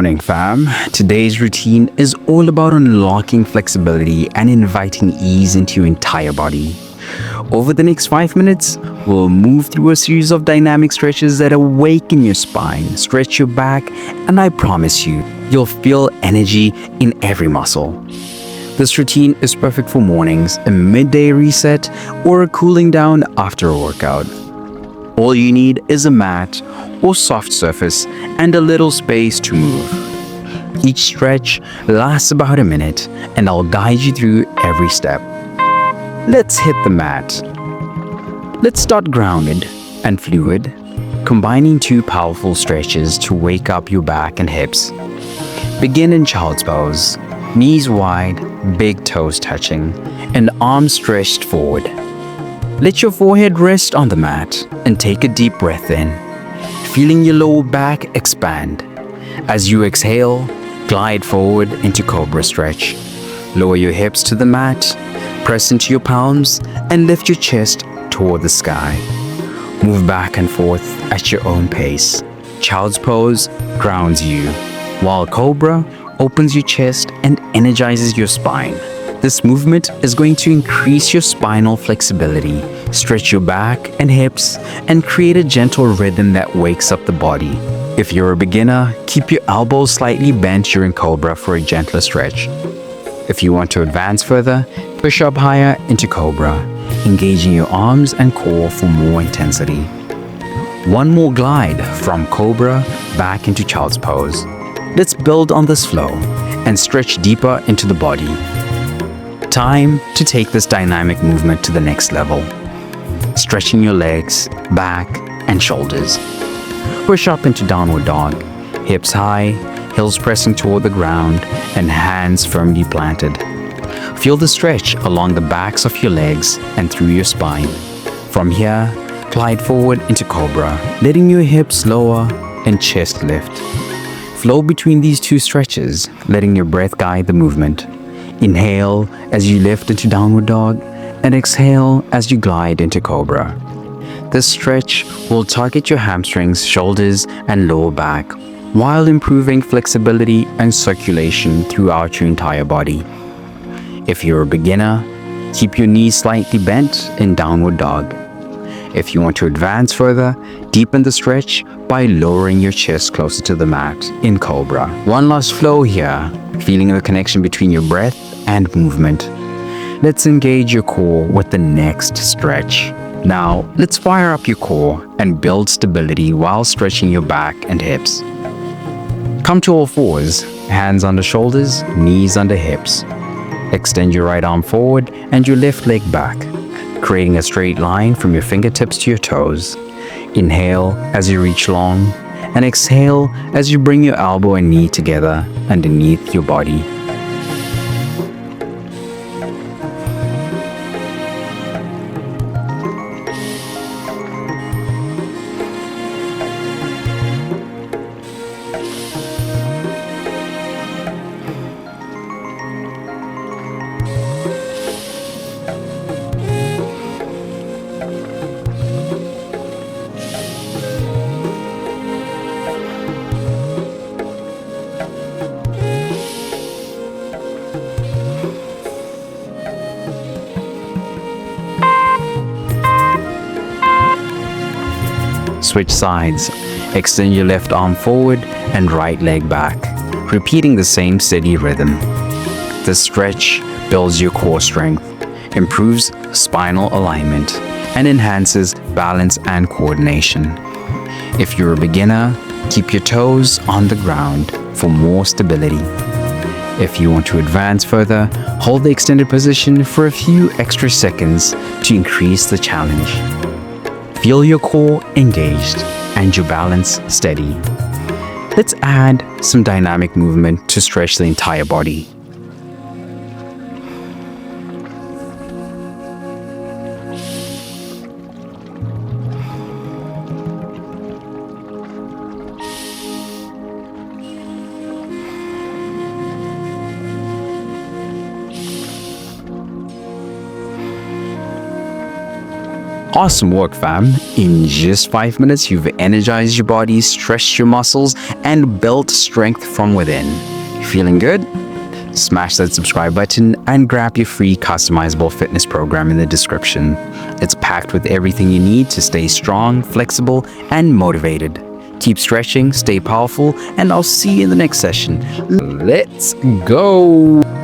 morning, fam. Today's routine is all about unlocking flexibility and inviting ease into your entire body. Over the next 5 minutes, we'll move through a series of dynamic stretches that awaken your spine, stretch your back, and I promise you, you'll feel energy in every muscle. This routine is perfect for mornings, a midday reset, or a cooling down after a workout. All you need is a mat or soft surface and a little space to move. Each stretch lasts about a minute and I'll guide you through every step. Let's hit the mat. Let's start grounded and fluid, combining two powerful stretches to wake up your back and hips. Begin in child's pose, knees wide, big toes touching, and arms stretched forward. Let your forehead rest on the mat and take a deep breath in, feeling your lower back expand. As you exhale, glide forward into cobra stretch. Lower your hips to the mat, press into your palms, and lift your chest toward the sky. Move back and forth at your own pace. Child's pose grounds you, while cobra opens your chest and energizes your spine. This movement is going to increase your spinal flexibility, stretch your back and hips, and create a gentle rhythm that wakes up the body. If you're a beginner, keep your elbows slightly bent during cobra for a gentler stretch. If you want to advance further, push up higher into cobra, engaging your arms and core for more intensity. One more glide from cobra back into child's pose. Let's build on this flow and stretch deeper into the body. Time to take this dynamic movement to the next level. Stretching your legs, back, and shoulders. Push up into downward dog, hips high, heels pressing toward the ground, and hands firmly planted. Feel the stretch along the backs of your legs and through your spine. From here, glide forward into cobra, letting your hips lower and chest lift. Flow between these two stretches, letting your breath guide the movement. Inhale as you lift into downward dog, and exhale as you glide into cobra. This stretch will target your hamstrings, shoulders, and lower back, while improving flexibility and circulation throughout your entire body. If you're a beginner, keep your knees slightly bent in downward dog. If you want to advance further, deepen the stretch by lowering your chest closer to the mat in cobra. One last flow here, feeling the connection between your breath and movement. Let's engage your core with the next stretch. Now, let's fire up your core and build stability while stretching your back and hips. Come to all fours, hands under shoulders, knees under hips. Extend your right arm forward and your left leg back, creating a straight line from your fingertips to your toes. Inhale as you reach long, and exhale as you bring your elbow and knee together underneath your body. Switch sides. Extend your left arm forward and right leg back, repeating the same steady rhythm. This stretch builds your core strength, improves spinal alignment, and enhances balance and coordination. If you're a beginner, keep your toes on the ground for more stability. If you want to advance further, hold the extended position for a few extra seconds to increase the challenge. Feel your core engaged and your balance steady. Let's add some dynamic movement to stretch the entire body. Awesome work, fam. In just 5 minutes, you've energized your body, stretched your muscles, and built strength from within. Feeling good? Smash that subscribe button and grab your free customizable fitness program in the description. It's packed with everything you need to stay strong, flexible, and motivated. Keep stretching, stay powerful, and I'll see you in the next session. Let's go!